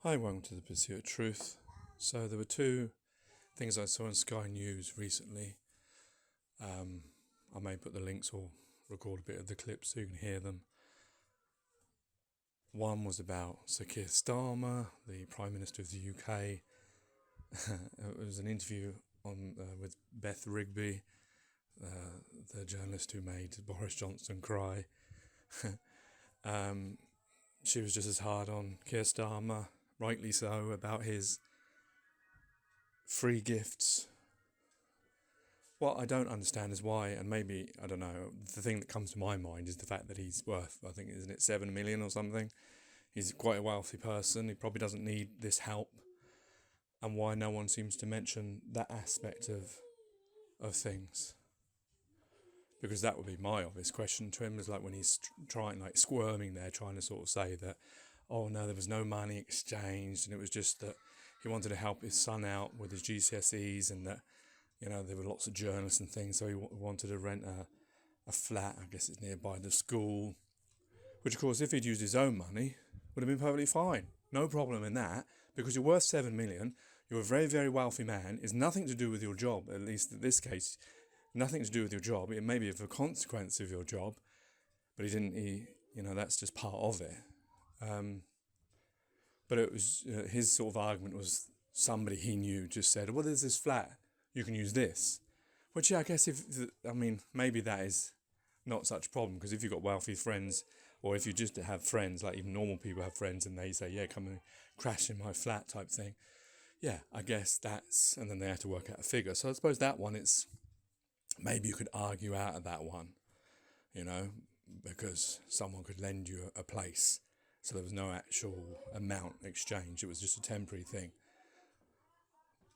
Hi, welcome to the Pursuit of Truth. So there were two things I saw on Sky News recently. I may put the links or record a bit of the clips so you can hear them. One was about Sir Keir Starmer, the Prime Minister of the UK. It was an interview with Beth Rigby, the journalist who made Boris Johnson cry. She was just as hard on Keir Starmer, rightly so, about his free gifts. What I don't understand is why, and maybe, I don't know, the thing that comes to my mind is the fact that he's worth, I think, isn't it 7 million or something? He's quite a wealthy person, he probably doesn't need this help. And why no one seems to mention that aspect of things. Because that would be my obvious question to him, is like when he's trying, like squirming there, trying to sort of say that, oh no, there was no money exchanged, and it was just that he wanted to help his son out with his GCSEs, and that, you know, there were lots of journalists and things, so he wanted to rent a flat, I guess it's nearby the school, which of course if he'd used his own money would have been perfectly fine. No problem in that, because you're worth 7 million, you're a very, very wealthy man, it's nothing to do with your job, at least in this case, nothing to do with your job. It may be a consequence of your job, but that's just part of it. But it was his sort of argument was somebody he knew just said, well, there's this flat, you can use this. Which, yeah, I guess maybe that is not such a problem, because if you've got wealthy friends, or if you just have friends, like even normal people have friends, and they say, yeah, come and crash in my flat type thing. Yeah, I guess and then they have to work out a figure. So I suppose that one, maybe you could argue out of that one, because someone could lend you a place. So there was no actual amount exchange. It was just a temporary thing.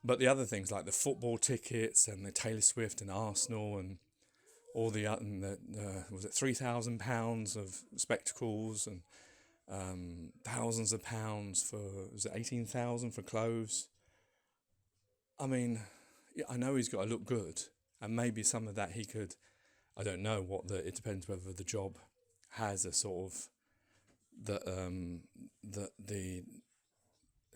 But the other things like the football tickets and the Taylor Swift and Arsenal and all the was it £3,000 of spectacles and thousands of pounds was it 18,000 for clothes? I mean, yeah, I know he's got to look good, and maybe some of that he could. I don't know it depends whether the job has a sort of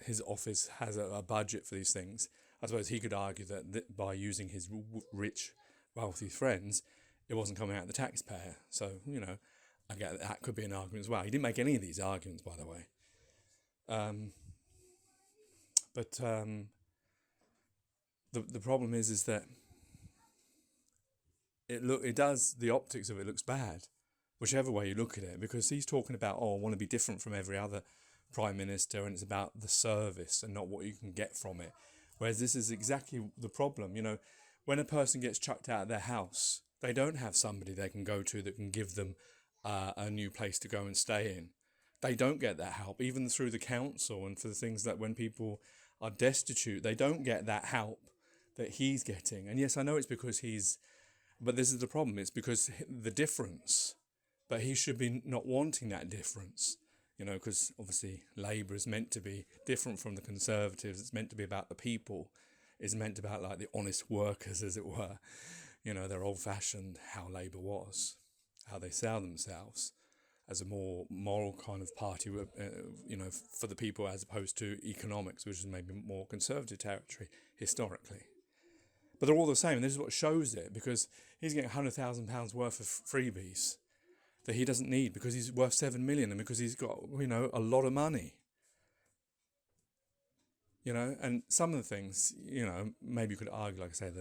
his office has a budget for these things. I suppose he could argue that by using his rich, wealthy friends, it wasn't coming out of the taxpayer. So, I get that could be an argument as well. He didn't make any of these arguments, by the way. The problem is that the optics of it looks bad, whichever way you look at it, because he's talking about, I want to be different from every other prime minister, and it's about the service and not what you can get from it. Whereas this is exactly the problem. When a person gets chucked out of their house, they don't have somebody they can go to that can give them a new place to go and stay in. They don't get that help, even through the council, and for the things that when people are destitute, they don't get that help that he's getting. And yes, I know it's because but this is the problem. It's because the difference, but he should be not wanting that difference, because obviously Labour is meant to be different from the Conservatives. It's meant to be about the people. It's meant to be about like the honest workers, as it were. They're old-fashioned how Labour was, how they sell themselves as a more moral kind of party, for the people, as opposed to economics, which is maybe more conservative territory historically. But they're all the same, and this is what shows it, because he's getting £100,000 worth of freebies that he doesn't need because he's worth 7 million and because he's got, a lot of money. And some of the things, maybe you could argue, like I say,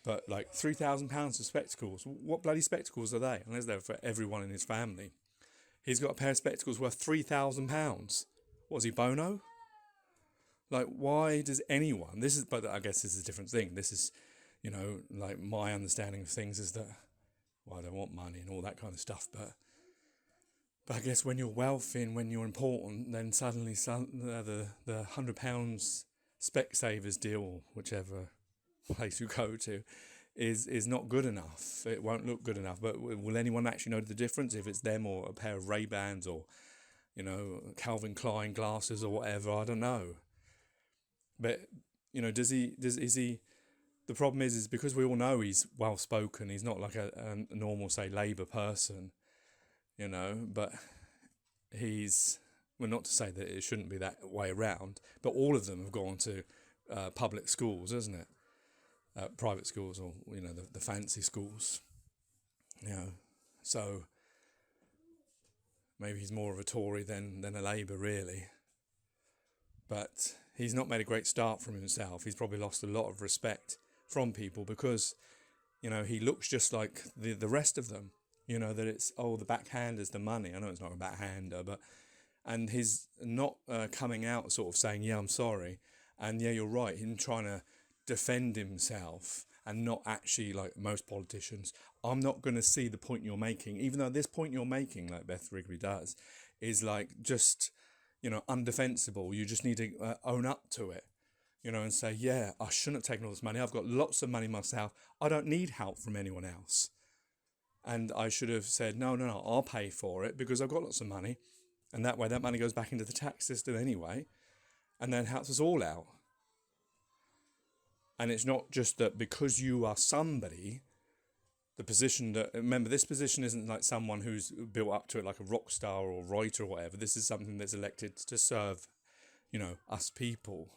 but like £3,000 of spectacles. What bloody spectacles are they? Unless they're for everyone in his family. He's got a pair of spectacles worth £3,000. What is he, Bono? Like, why does anyone? But I guess this is a different thing. This is, like my understanding of things is that, well, I don't want money and all that kind of stuff, but I guess when you're wealthy and when you're important, then suddenly the £100 Specsavers deal, or whichever place you go to, is not good enough. It won't look good enough. But will anyone actually know the difference if it's them or a pair of Ray-Bans or, Calvin Klein glasses or whatever? I don't know. But, is he... The problem is because we all know he's well-spoken, he's not like a normal, say, Labour person, but he's well, not to say that it shouldn't be that way around, but all of them have gone to public schools, isn't it? Private schools, or the fancy schools. So maybe he's more of a Tory than a Labour, really. But he's not made a great start from himself. He's probably lost a lot of respect from people because, he looks just like the rest of them. That it's, the backhander's the money. I know it's not a backhander, and he's not coming out sort of saying, yeah, I'm sorry. And yeah, you're right, him trying to defend himself and not actually, like most politicians, I'm not going to see the point you're making, even though this point you're making, like Beth Wrigley does, is like just, undefensible. You just need to own up to it, and say, yeah, I shouldn't have taken all this money. I've got lots of money myself. I don't need help from anyone else. And I should have said, no, I'll pay for it because I've got lots of money. And that way that money goes back into the tax system anyway, and then helps us all out. And it's not just that because you are somebody, the position that, remember, this position isn't like someone who's built up to it like a rock star or writer or whatever. This is something that's elected to serve, us people.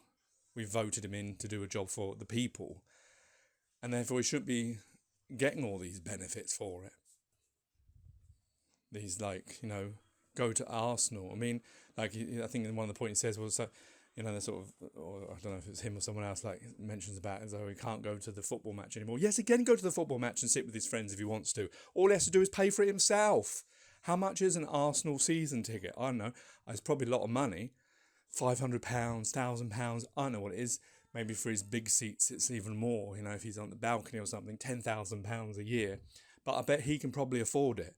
We voted him in to do a job for the people. And therefore he shouldn't be getting all these benefits for it. These, go to Arsenal. I mean, I think in one of the points he says, well, so, the sort of, or I don't know if it's him or someone else, mentions about as though he can't go to the football match anymore. Yes, he can go to the football match and sit with his friends if he wants to. All he has to do is pay for it himself. How much is an Arsenal season ticket? I don't know. It's probably a lot of money. £500, £1,000, I don't know what it is. Maybe for his big seats it's even more, if he's on the balcony or something, £10,000 a year. But I bet he can probably afford it.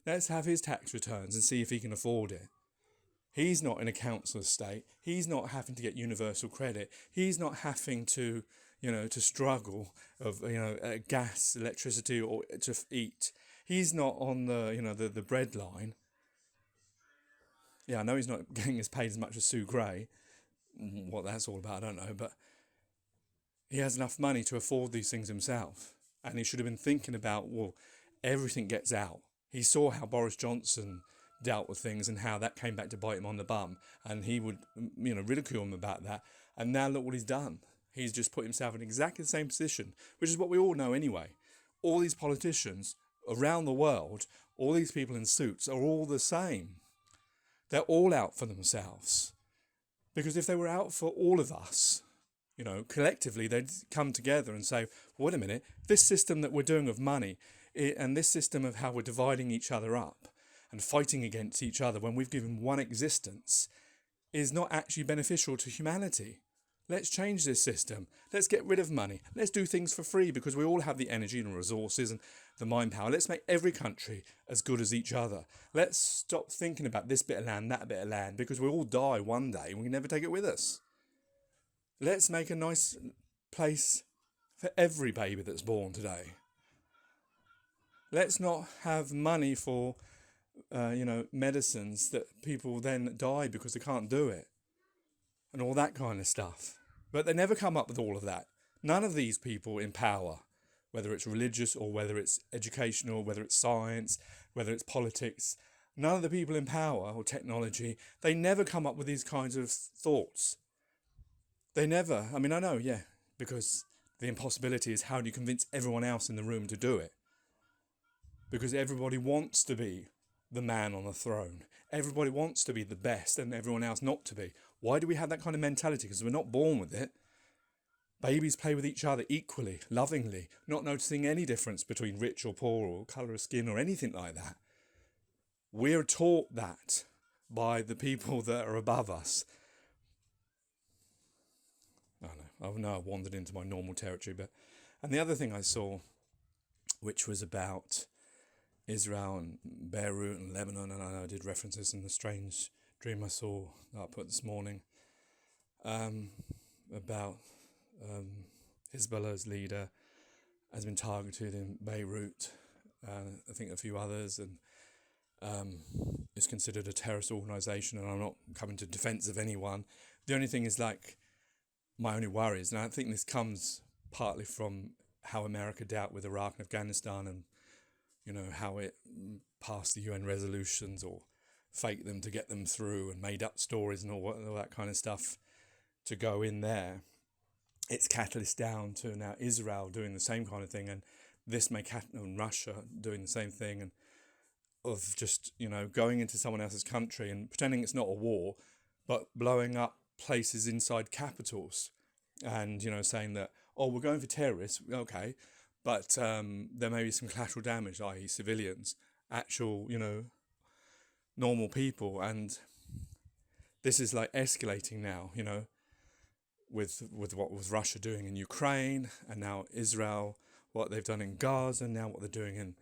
Let's have his tax returns and see if he can afford it. He's not in a council estate. He's not having to get universal credit. He's not having to, to struggle of, gas, electricity, or to eat. He's not on the, the bread line. Yeah, I know he's not getting paid as much as Sue Gray. What that's all about, I don't know. But he has enough money to afford these things himself. And he should have been thinking about, well, everything gets out. He saw how Boris Johnson dealt with things and how that came back to bite him on the bum, and he would ridicule him about that. And now look what he's done. He's just put himself in exactly the same position, which is what we all know anyway. All these politicians around the world, all these people in suits are all the same. They're all out for themselves, because if they were out for all of us, collectively, they'd come together and say, wait a minute, this system that we're doing of money and this system of how we're dividing each other up and fighting against each other when we've given one existence is not actually beneficial to humanity. Let's change this system. Let's get rid of money. Let's do things for free because we all have the energy and resources and the mind power. Let's make every country as good as each other. Let's stop thinking about this bit of land, that bit of land, because we'll all die one day and we can never take it with us. Let's make a nice place for every baby that's born today. Let's not have money for medicines that people then die because they can't do it and all that kind of stuff. But they never come up with all of that. None of these people in power, whether it's religious or whether it's educational, whether it's science, whether it's politics, none of the people in power or technology, they never come up with these kinds of thoughts. They never. I mean, I know, yeah, because the impossibility is how do you convince everyone else in the room to do it? Because everybody wants to be the man on the throne. Everybody wants to be the best and everyone else not to be. Why do we have that kind of mentality? Because we're not born with it. Babies play with each other equally, lovingly, not noticing any difference between rich or poor or colour of skin or anything like that. We're taught that by the people that are above us. I know I've wandered into my normal territory, and the other thing I saw, which was about Israel and Beirut and Lebanon, and I know I did references in the strange dream I saw that I put this morning, about Hezbollah's leader has been targeted in Beirut, I think a few others, and is considered a terrorist organisation, and I'm not coming to defence of anyone. The only thing is, my only worry is, and I think this comes partly from how America dealt with Iraq and Afghanistan and, how it passed the UN resolutions or fake them to get them through and made up stories and all that kind of stuff to go in there. It's catalyst down to now Israel doing the same kind of thing, and this may and Russia doing the same thing, and of just, going into someone else's country and pretending it's not a war, but blowing up places inside capitals and, saying that, oh, we're going for terrorists, okay, but there may be some collateral damage, i.e. civilians, actual, normal people. And this is like escalating now, with what was Russia doing in Ukraine, and now Israel, what they've done in Gaza, and now what they're doing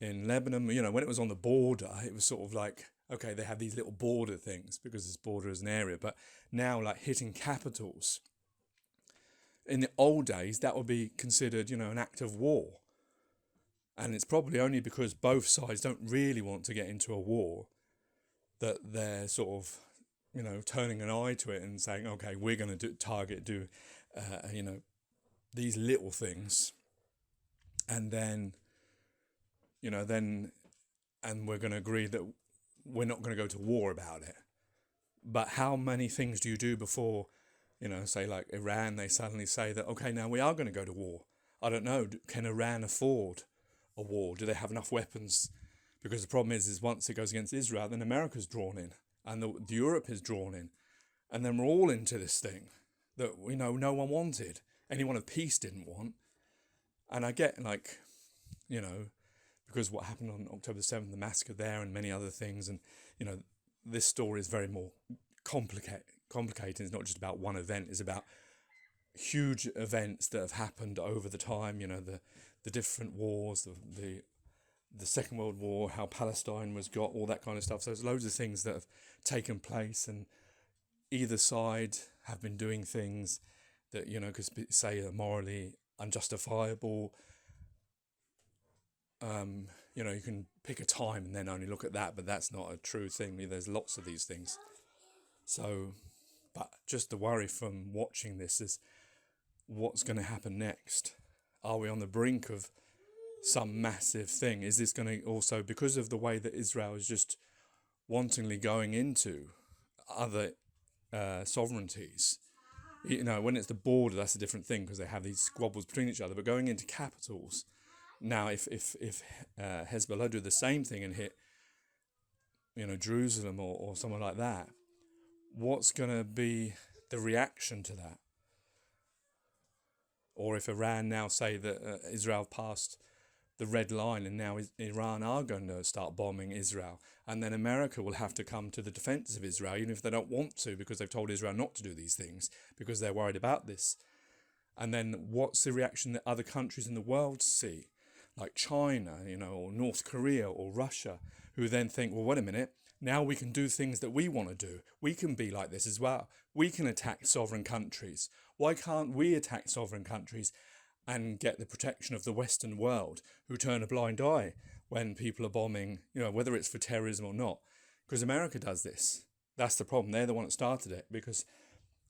in Lebanon. When it was on the border, it was sort of like, okay, they have these little border things because this border is an area, but now like hitting capitals. In the old days, that would be considered, an act of war. And it's probably only because both sides don't really want to get into a war that they're sort of, turning an eye to it and saying, okay, we're going to do these little things. And then, and we're going to agree that we're not going to go to war about it. But how many things do you do before, say like Iran, they suddenly say that, okay, now we are going to go to war. I don't know, can Iran afford a war? Do they have enough weapons? Because the problem is once it goes against Israel, then America's drawn in, and the Europe is drawn in. And then we're all into this thing that, no one wanted. Anyone of peace didn't want. And I get because what happened on October 7th, the massacre there and many other things. And, this story is very more complicated. It's not just about one event. It's about huge events that have happened over the time, the different wars, the Second World War, how Palestine was got, all that kind of stuff. So there's loads of things that have taken place, and either side have been doing things that, could say are morally unjustifiable. You can pick a time and then only look at that, but that's not a true thing. There's lots of these things. So, but just the worry from watching this is what's going to happen next. Are we on the brink of some massive thing? Is this going to also, because of the way that Israel is just wantonly going into other sovereignties, when it's the border, that's a different thing because they have these squabbles between each other, but going into capitals. Now, if Hezbollah do the same thing and hit, Jerusalem or somewhere like that, what's going to be the reaction to that? Or if Iran now say that Israel passed the red line and now Iran are going to start bombing Israel, and then America will have to come to the defense of Israel, even if they don't want to, because they've told Israel not to do these things, because they're worried about this. And then what's the reaction that other countries in the world see? Like China, or North Korea or Russia, who then think, well, wait a minute, now we can do things that we want to do. We can be like this as well. We can attack sovereign countries. Why can't we attack sovereign countries and get the protection of the Western world, who turn a blind eye when people are bombing, whether it's for terrorism or not? Because America does this. That's the problem. They're the one that started it, because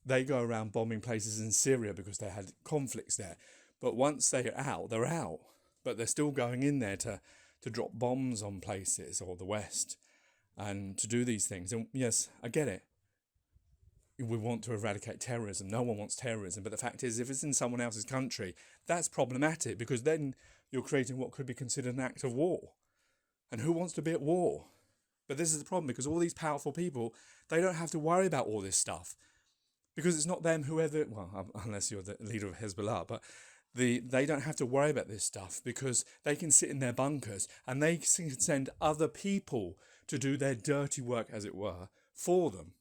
they go around bombing places in Syria because they had conflicts there. But once they're out, they're out. But they're still going in there to drop bombs on places, or the West, and to do these things. And yes, I get it. We want to eradicate terrorism. No one wants terrorism. But the fact is, if it's in someone else's country, that's problematic, because then you're creating what could be considered an act of war. And who wants to be at war? But this is the problem, because all these powerful people, they don't have to worry about all this stuff. Because it's not them, unless you're the leader of Hezbollah, but they don't have to worry about this stuff, because they can sit in their bunkers and they can send other people to do their dirty work, as it were, for them.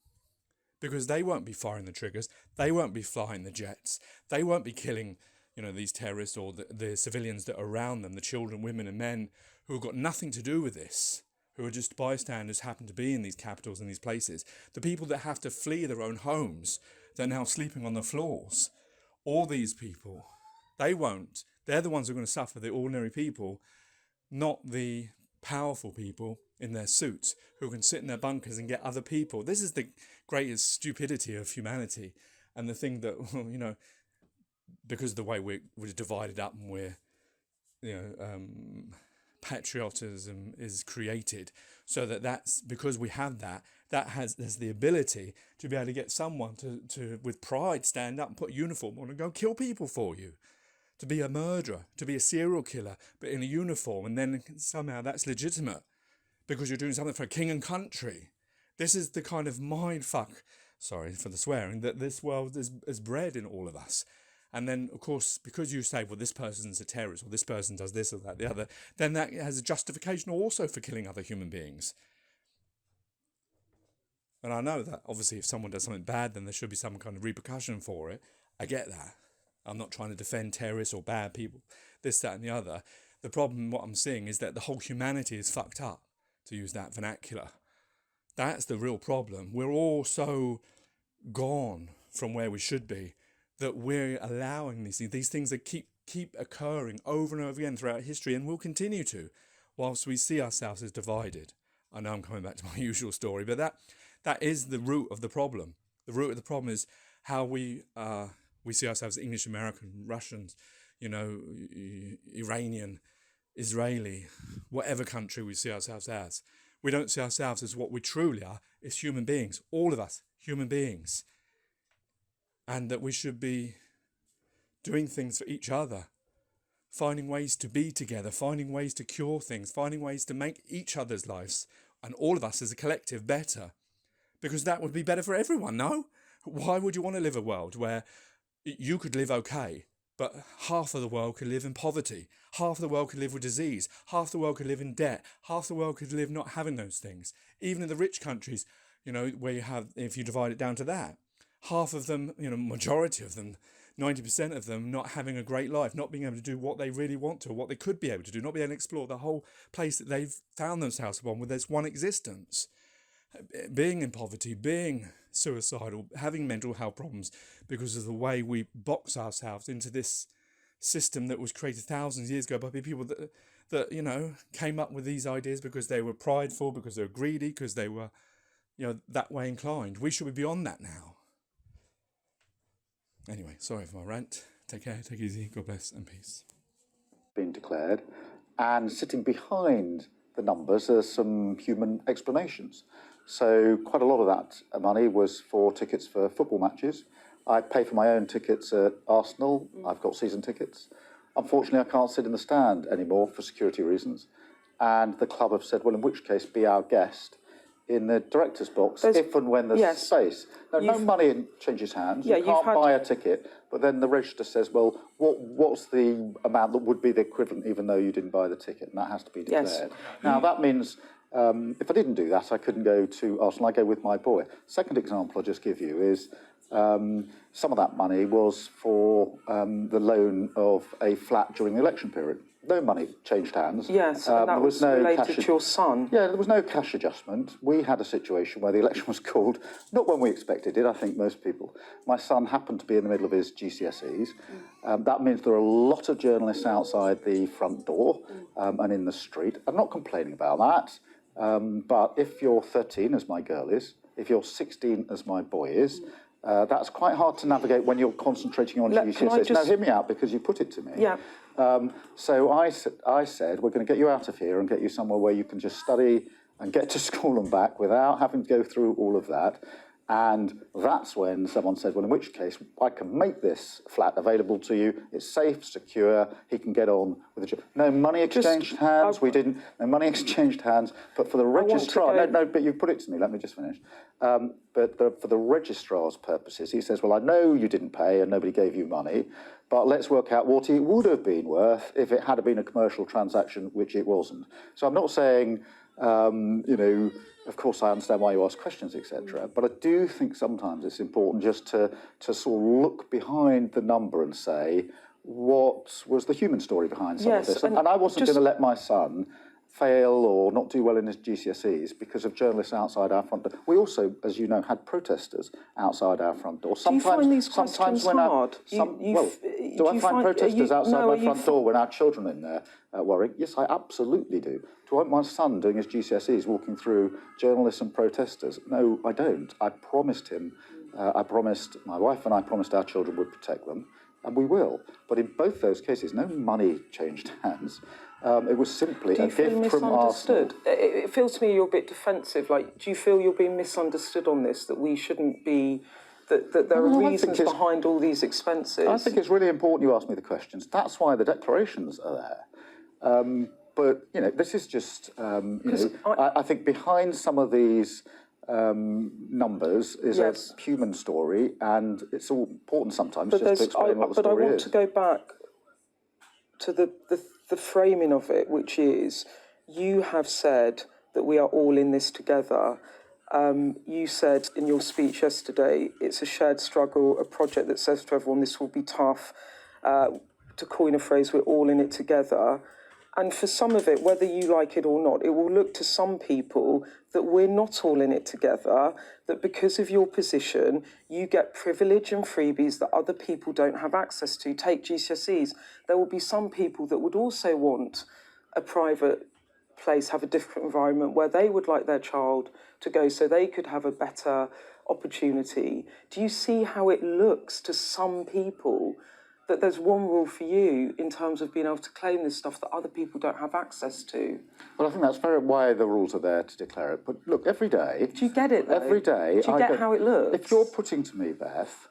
Because they won't be firing the triggers, they won't be flying the jets, they won't be killing, these terrorists or the civilians that are around them, the children, women and men who have got nothing to do with this, who are just bystanders, happen to be in these capitals and these places. The people that have to flee their own homes, they're now sleeping on the floors. All these people, they won't. They're the ones who are going to suffer, the ordinary people, not the powerful people in their suits who can sit in their bunkers and get other people. This is the greatest stupidity of humanity, and the thing that, because of the way we're divided up and we're, patriotism is created, so that's because we have there's the ability to be able to get someone to with pride stand up and put a uniform on and go kill people for you, to be a murderer, to be a serial killer, but in a uniform, and then somehow that's legitimate because you're doing something for king and country. This is the kind of mind fuck, sorry for the swearing, that this world is bred in all of us. And then, of course, because you say, well, this person's a terrorist, or this person does this or that, the other, then that has a justification also for killing other human beings. And I know that, obviously, if someone does something bad, then there should be some kind of repercussion for it. I get that. I'm not trying to defend terrorists or bad people, this, that, and the other. The problem, what I'm seeing, is that the whole humanity is fucked up, to use that vernacular. That's the real problem. We're all so gone from where we should be that we're allowing these things that keep occurring over and over again throughout history, and will continue to, whilst we see ourselves as divided. I know I'm coming back to my usual story, but that is the root of the problem. The root of the problem is how we see ourselves as English, American, Russians, Iranian, Israeli, whatever country we see ourselves as. We don't see ourselves as what we truly are, as human beings, all of us, human beings. And that we should be doing things for each other, finding ways to be together, finding ways to cure things, finding ways to make each other's lives, and all of us as a collective, better. Because that would be better for everyone, no? Why would you want to live a world where you could live okay, but half of the world could live in poverty, half of the world could live with disease, half the world could live in debt, half the world could live not having those things? Even in the rich countries, where you have, if you divide it down to that, half of them, majority of them, 90% of them not having a great life, not being able to do what they really want to, or what they could be able to do, not being able to explore the whole place that they've found themselves upon with this one existence. Being in poverty, being suicidal, having mental health problems because of the way we box ourselves into this system that was created thousands of years ago by people that came up with these ideas because they were prideful, because they were greedy, because they were, that way inclined. We should be beyond that now. Anyway, sorry for my rant. Take care, take it easy, God bless and peace. Being declared, and sitting behind the numbers are some human explanations. So quite a lot of that money was for tickets for football matches. I pay for my own tickets at Arsenal. I've got season tickets. Unfortunately, I can't sit in the stand anymore for security reasons. And the club have said, well, in which case, be our guest in the director's box, if and when there's space. Now, no money changes hands. You can't buy a ticket, but then the register says, well, what's the amount that would be the equivalent even though you didn't buy the ticket? And that has to be declared. Yes. Now, that means if I didn't do that, I couldn't go to Arsenal. I go with my boy. Second example I'll just give you is some of that money was for the loan of a flat during the election period. No money changed hands. Yes, and that was related to your son. Yeah, there was no cash adjustment. We had a situation where the election was called, not when we expected it, I think most people. My son happened to be in the middle of his GCSEs. That means there are a lot of journalists outside the front door and in the street. I'm not complaining about that, but if you're 13, as my girl is, if you're 16, as my boy is, that's quite hard to navigate when you're concentrating on GCSEs. Now, hear me out, because you put it to me. Yeah. So I said, we're going to get you out of here and get you somewhere where you can just study and get to school and back without having to go through all of that. And that's when someone said, well, in which case, I can make this flat available to you. It's safe, secure. He can get on with the job. No money exchanged hands. We didn't. No money exchanged hands. But for the registrar, no, but you put it to me. Let me just finish. But for the registrar's purposes, he says, well, I know you didn't pay and nobody gave you money, but let's work out what it would have been worth if it had been a commercial transaction, which it wasn't. So I'm not saying, of course, I understand why you ask questions, etc. But I do think sometimes it's important just to sort of look behind the number and say, what was the human story behind some of this? And I wasn't going to let my son fail or not do well in his GCSEs because of journalists outside our front door. We also, as you know, had protesters outside our front door. Sometimes, do you find these questions hard? Do I find protesters outside my front door when our children are in there worrying? Yes, I absolutely do. Do I want my son doing his GCSEs walking through journalists and protesters? No, I don't. I promised him, my wife and I promised our children would protect them. and we will. But in both those cases, no money changed hands. It was simply a gift from Arsenal. It feels to me you're a bit defensive. Like, do you feel you're being misunderstood on this, that we shouldn't be... That there are reasons behind all these expenses? I think it's really important you ask me the questions. That's why the declarations are there. But, this is just... I think behind some of these numbers is a human story, and it's all important sometimes just to explain what the story is. But I want to go back to the framing of it, which is, you have said that we are all in this together. You said in your speech yesterday, it's a shared struggle, a project that says to everyone this will be tough. To coin a phrase, we're all in it together. And for some of it, whether you like it or not, it will look to some people that we're not all in it together, that because of your position, you get privilege and freebies that other people don't have access to. Take GCSEs. There will be some people that would also want a private place, have a different environment where they would like their child to go so they could have a better opportunity. Do you see how it looks to some people that there's one rule for you in terms of being able to claim this stuff that other people don't have access to? Well, I think that's why the rules are there, to declare it. But look, every day... Do you get it, though? Every day... Do you get how it looks? If you're putting to me, Beth,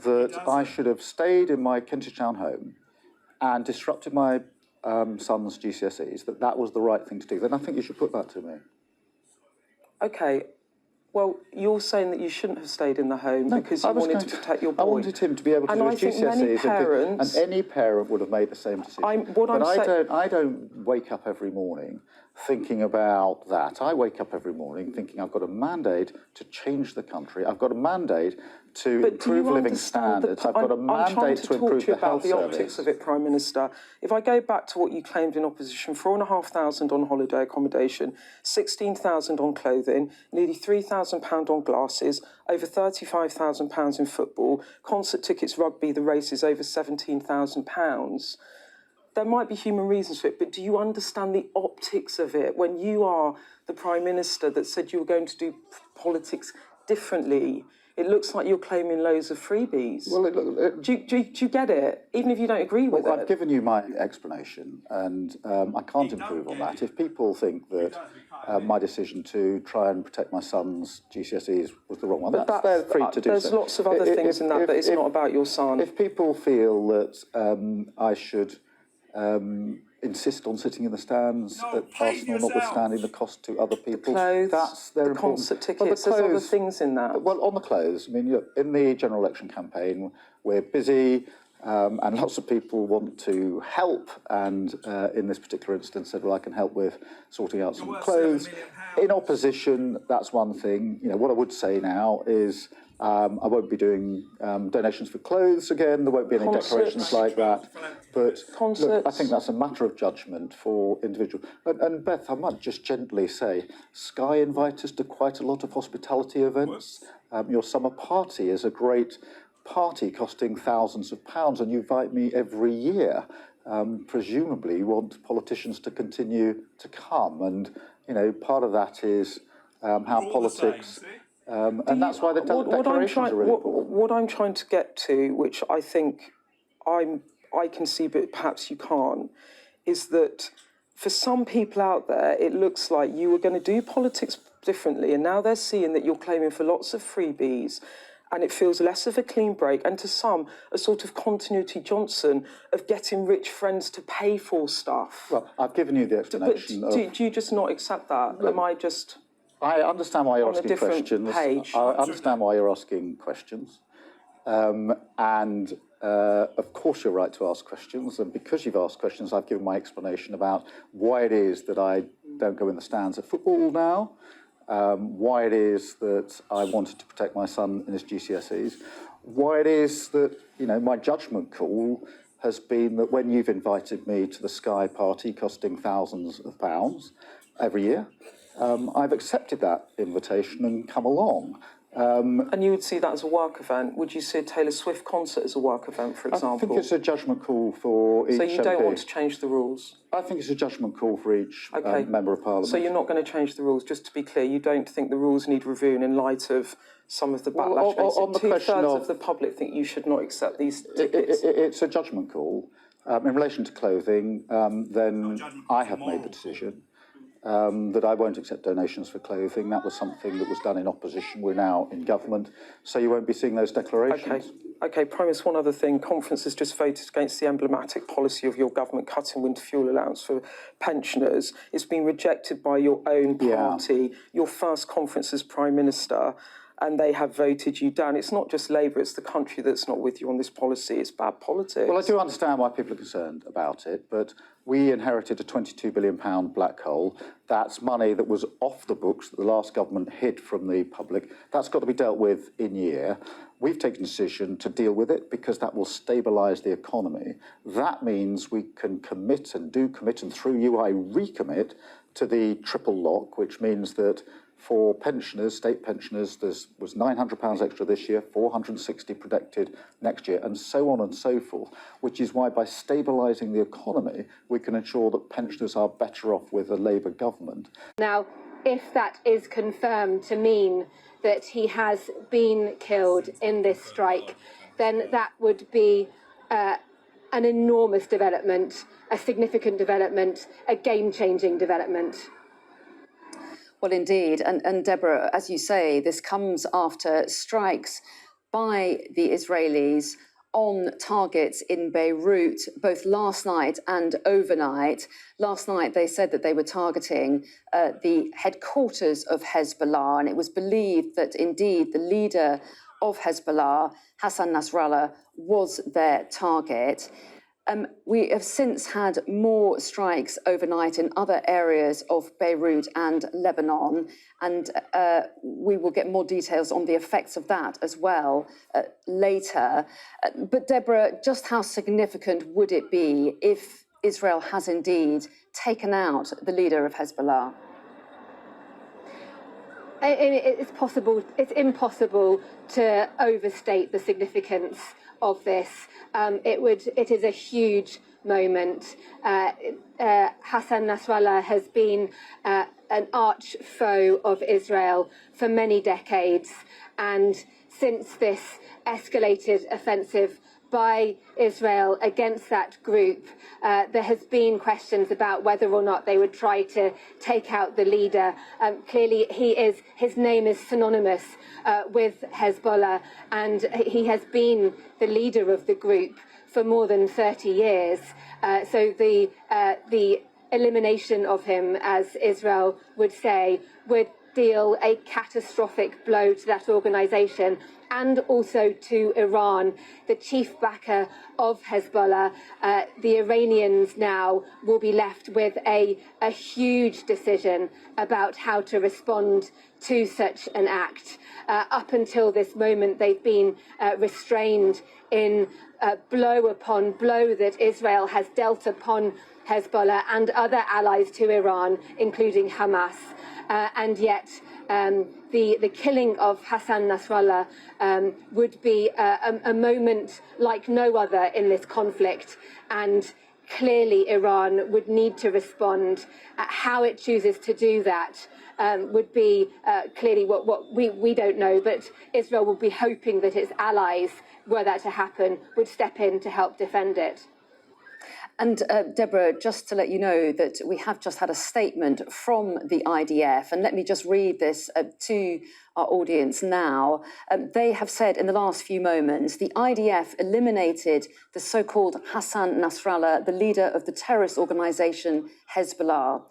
that I should have stayed in my Kentish Town home and disrupted my son's GCSEs, that was the right thing to do, then I think you should put that to me. OK. Well, you're saying that you shouldn't have stayed in the home because you wanted to protect your boy. I wanted him to be able to do his GCSEs, and any parent would have made the same decision. I don't wake up every morning thinking about that. I wake up every morning thinking I've got a mandate to change the country. I've got a mandate to improve living standards. I've got a mandate to improve the health service. I'm trying to talk to you about the optics of it, Prime Minister. If I go back to what you claimed in opposition, 4,500 on holiday accommodation, 16,000 on clothing, nearly £3,000 on glasses, over £35,000 in football, concert tickets, rugby, the races, over £17,000. There might be human reasons for it, but do you understand the optics of it when you are the Prime Minister that said you were going to do politics differently? It looks like you're claiming loads of freebies. Well, do you get it, even if you don't agree with it? I've given you my explanation, and I can't improve on that. If people think that my decision to try and protect my son's GCSEs was the wrong one, they're free to do so. There's lots of other things in that, but it's not about your son. If people feel that I should insist on sitting in the stands at Arsenal, notwithstanding the cost to other people, that's their the concert tickets, there's other things in that. Well, on the clothes, I mean, look, in the general election campaign, we're busy, and lots of people want to help, and in this particular instance said, well, I can help with sorting out some clothes. In opposition, that's one thing. What I would say now is I won't be doing donations for clothes again. There won't be any declarations like that. But look, I think that's a matter of judgment for individuals. And Beth, I might just gently say, Sky invite us to quite a lot of hospitality events. Your summer party is a great party costing thousands of pounds, and you invite me every year. Presumably, you want politicians to continue to come, and part of that is how politics. And that's why the declarations are really important. What I'm trying to get to, which I think I can see, but perhaps you can't, is that for some people out there, it looks like you were going to do politics differently, and now they're seeing that you're claiming for lots of freebies, and it feels less of a clean break, and to some, a sort of continuity Johnson of getting rich friends to pay for stuff. Well, I've given you the explanation. But do you just not accept that? Am I just... I understand why you're asking questions. I understand why you're asking questions. And of course you're right to ask questions. And because you've asked questions, I've given my explanation about why it is that I don't go in the stands at football now, why it is that I wanted to protect my son in his GCSEs, why it is that, my judgment call has been that when you've invited me to the Sky party costing thousands of pounds every year, I've accepted that invitation and come along. And you would see that as a work event. Would you see a Taylor Swift concert as a work event, for example? I think it's a judgment call for each So you don't MP. want to change the rules? I think it's a judgment call for each Member of Parliament. So you're not going to change the rules, just to be clear. You don't think the rules need reviewing in light of some of the backlash? On the question Two-thirds of the public think you should not accept these tickets. It's a judgment call. In relation to clothing, then I have made the decision that I won't accept donations for clothing. That was something that was done in opposition. We're now in government, so you won't be seeing those declarations. Okay, Prime Minister, one other thing. Conference has just voted against the emblematic policy of your government cutting winter fuel allowance for pensioners. It's been rejected by your own party, your first conference as Prime Minister, and they have voted you down. It's not just Labour, it's the country that's not with you on this policy. It's bad politics. Well, I do understand why people are concerned about it, but we inherited a £22 billion black hole. That's money that was off the books that the last government hid from the public. That's got to be dealt with in year. We've taken a decision to deal with it because that will stabilise the economy. That means we can commit and through you I recommit to the triple lock, which means that for pensioners, state pensioners, there was £900 extra this year, 460 predicted next year, and so on and so forth, which is why by stabilising the economy, we can ensure that pensioners are better off with a Labour government. Now, if that is confirmed to mean that he has been killed in this strike, then that would be an enormous development, a significant development, a game-changing development. Well, indeed. And Deborah, as you say, this comes after strikes by the Israelis on targets in Beirut, both last night and overnight. Last night, they said that they were targeting the headquarters of Hezbollah, and it was believed that indeed the leader of Hezbollah, Hassan Nasrallah, was their target. We have since had more strikes overnight in other areas of Beirut and Lebanon, and we will get more details on the effects of that as well later. But Deborah, just how significant would it be if Israel has indeed taken out the leader of Hezbollah? It's impossible to overstate the significance of this. It is a huge moment. Hassan Nasrallah has been an arch foe of Israel for many decades, and since this escalated offensive by Israel against that group, there has been questions about whether or not they would try to take out the leader. Clearly, his name is synonymous with Hezbollah, and he has been the leader of the group for more than 30 years. So the elimination of him, as Israel would say, would deal a catastrophic blow to that organisation and also to Iran, the chief backer of Hezbollah. The Iranians now will be left with a huge decision about how to respond to such an act. Up until this moment, they've been restrained in blow upon blow that Israel has dealt upon Hezbollah and other allies to Iran, including Hamas. And yet the killing of Hassan Nasrallah would be a moment like no other in this conflict, and clearly Iran would need to respond. How it chooses to do that would be clearly what we don't know, but Israel will be hoping that its allies, were that to happen, would step in to help defend it. And Deborah, just to let you know that we have just had a statement from the IDF, and let me just read this to our audience now. They have said in the last few moments, the IDF eliminated the so-called Hassan Nasrallah, the leader of the terrorist organisation Hezbollah.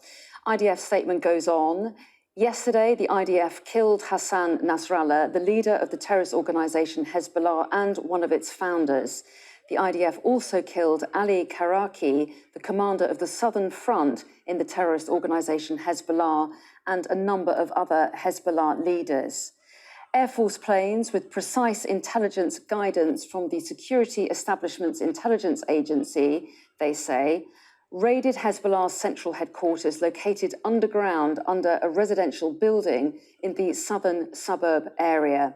IDF statement goes on. Yesterday, the IDF killed Hassan Nasrallah, the leader of the terrorist organisation Hezbollah and one of its founders. The IDF also killed Ali Karaki, the commander of the Southern Front in the terrorist organisation Hezbollah, and a number of other Hezbollah leaders. Air Force planes with precise intelligence guidance from the Security Establishment's Intelligence Agency, they say, raided Hezbollah's central headquarters located underground under a residential building in the southern suburb area.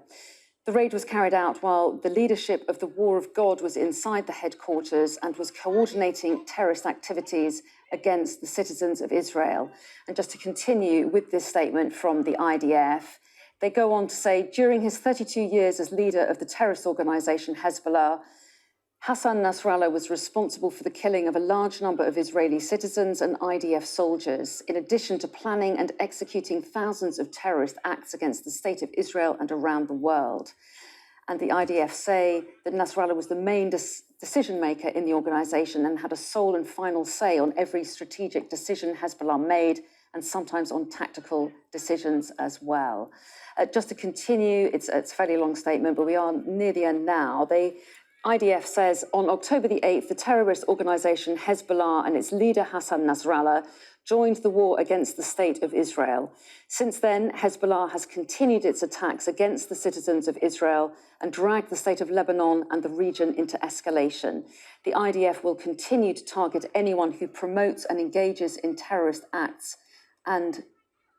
The raid was carried out while the leadership of the War of God was inside the headquarters and was coordinating terrorist activities against the citizens of Israel. And just to continue with this statement from the IDF, they go on to say, during his 32 years as leader of the terrorist organization Hezbollah, Hassan Nasrallah was responsible for the killing of a large number of Israeli citizens and IDF soldiers, in addition to planning and executing thousands of terrorist acts against the state of Israel and around the world. And the IDF say that Nasrallah was the main decision maker in the organization and had a sole and final say on every strategic decision Hezbollah made, and sometimes on tactical decisions as well. Just to continue, it's a fairly long statement, but we are near the end now. IDF says on October the 8th, the terrorist organization Hezbollah and its leader Hassan Nasrallah joined the war against the state of Israel. Since then, Hezbollah has continued its attacks against the citizens of Israel and dragged the state of Lebanon and the region into escalation. The IDF will continue to target anyone who promotes and engages in terrorist acts and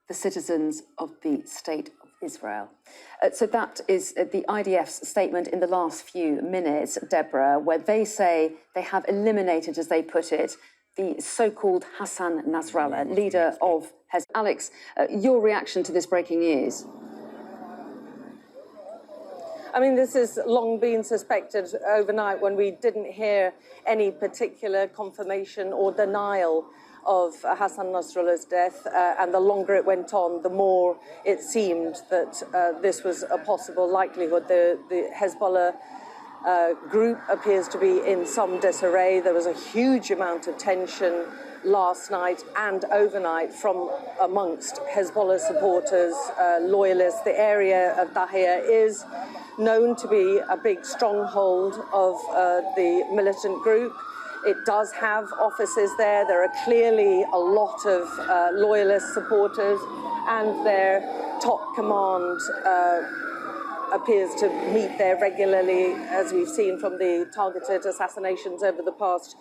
the citizens of the state of Israel. So that is the IDF's statement in the last few minutes, Deborah, where they say they have eliminated, as they put it, the so-called Hassan Nasrallah, leader of Hezbollah. Alex, your reaction to this breaking news? I mean, this has long been suspected overnight when we didn't hear any particular confirmation or denial of Hassan Nasrallah's death, and the longer it went on, the more it seemed that this was a possible likelihood. The Hezbollah group appears to be in some disarray. There was a huge amount of tension last night and overnight from amongst Hezbollah supporters, loyalists. The area of Dahia is known to be a big stronghold of the militant group. It does have offices there. There are clearly a lot of loyalist supporters, and their top command appears to meet there regularly, as we've seen from the targeted assassinations over the past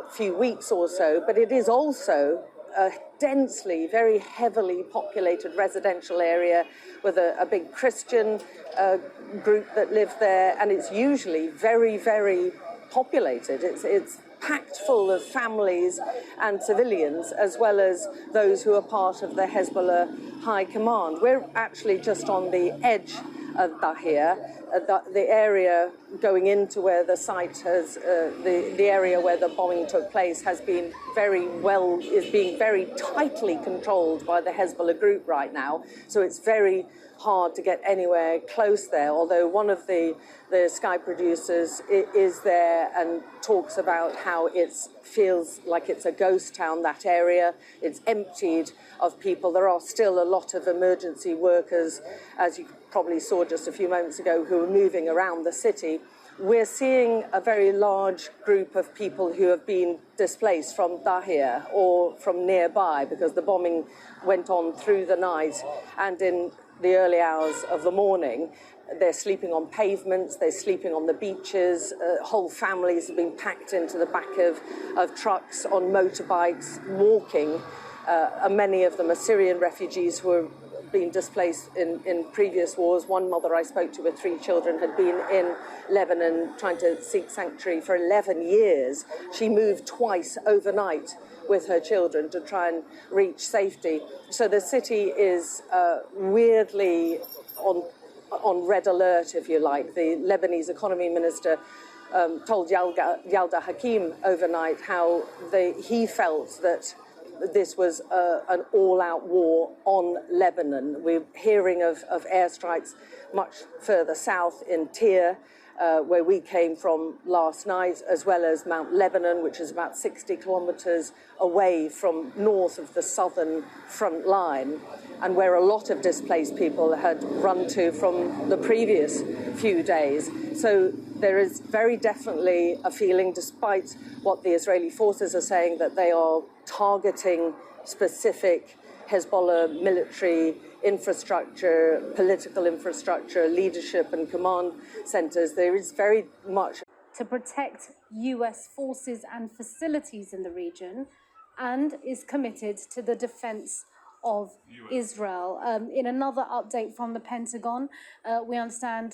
few weeks or so. But it is also a densely, very heavily populated residential area with a big Christian group that live there, and it's usually very, very populated. It's packed full of families and civilians, as well as those who are part of the Hezbollah High Command. We're actually just on the edge of Dahia, the area going into where the site has, the area where the bombing took place is being very tightly controlled by the Hezbollah group right now. So it's very hard to get anywhere close there, although one of the Sky producers is there and talks about how it feels like it's a ghost town, that area. It's emptied of people. There are still a lot of emergency workers, as you probably saw just a few moments ago, who are moving around the city. We're seeing a very large group of people who have been displaced from Dahia or from nearby, because the bombing went on through the night and in the early hours of the morning. They're sleeping on pavements, they're sleeping on the beaches, whole families have been packed into the back of trucks, on motorbikes, walking. And many of them are Syrian refugees who are being displaced in previous wars. One mother I spoke to with 3 children had been in Lebanon trying to seek sanctuary for 11 years. She moved twice overnight with her children to try and reach safety. So the city is weirdly on red alert, if you like. The Lebanese economy minister told Yalda Hakim overnight how he felt that this was an all-out war on Lebanon. We're hearing of airstrikes much further south in Tyre, where we came from last night, as well as Mount Lebanon, which is about 60 kilometres away from north of the southern front line, and where a lot of displaced people had run to from the previous few days. So there is very definitely a feeling, despite what the Israeli forces are saying, that they are targeting specific Hezbollah military infrastructure, political infrastructure, leadership and command centres. There is very much to protect US forces and facilities in the region and is committed to the defense of Israel. In another update from the Pentagon, we understand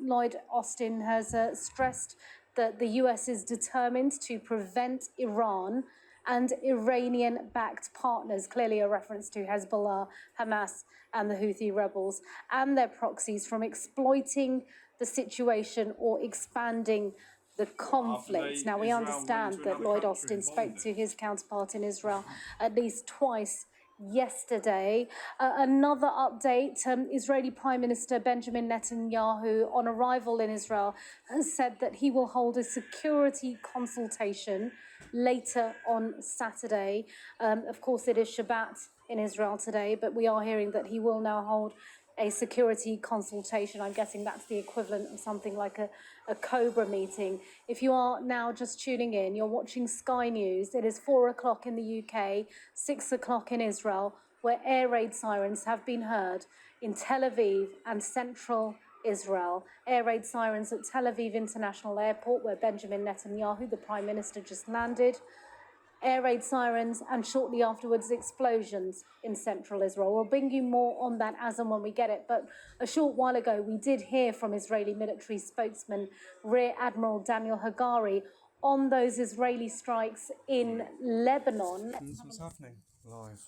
Lloyd Austin has stressed that the US is determined to prevent Iran and Iranian-backed partners, clearly a reference to Hezbollah, Hamas, and the Houthi rebels, and their proxies from exploiting the situation or expanding the conflict. Now, we understand that Lloyd Austin spoke to his counterpart in Israel at least twice yesterday. Another update, Israeli Prime Minister Benjamin Netanyahu, on arrival in Israel, has said that he will hold a security consultation later on Saturday. Of course, it is Shabbat in Israel today, but we are hearing that he will now hold a security consultation. I'm guessing that's the equivalent of something like a Cobra meeting. If you are now just tuning in, you're watching Sky News. It is 4 o'clock in the UK, 6 o'clock in Israel, where air raid sirens have been heard in Tel Aviv and central Israel. Air raid sirens at Tel Aviv International Airport, where Benjamin Netanyahu, the Prime Minister, just landed. Air raid sirens, and shortly afterwards explosions in central Israel. We'll bring you more on that as and when we get it. But a short while ago, we did hear from Israeli military spokesman Rear Admiral Daniel Hagari on those Israeli strikes in Lebanon. What's happening live?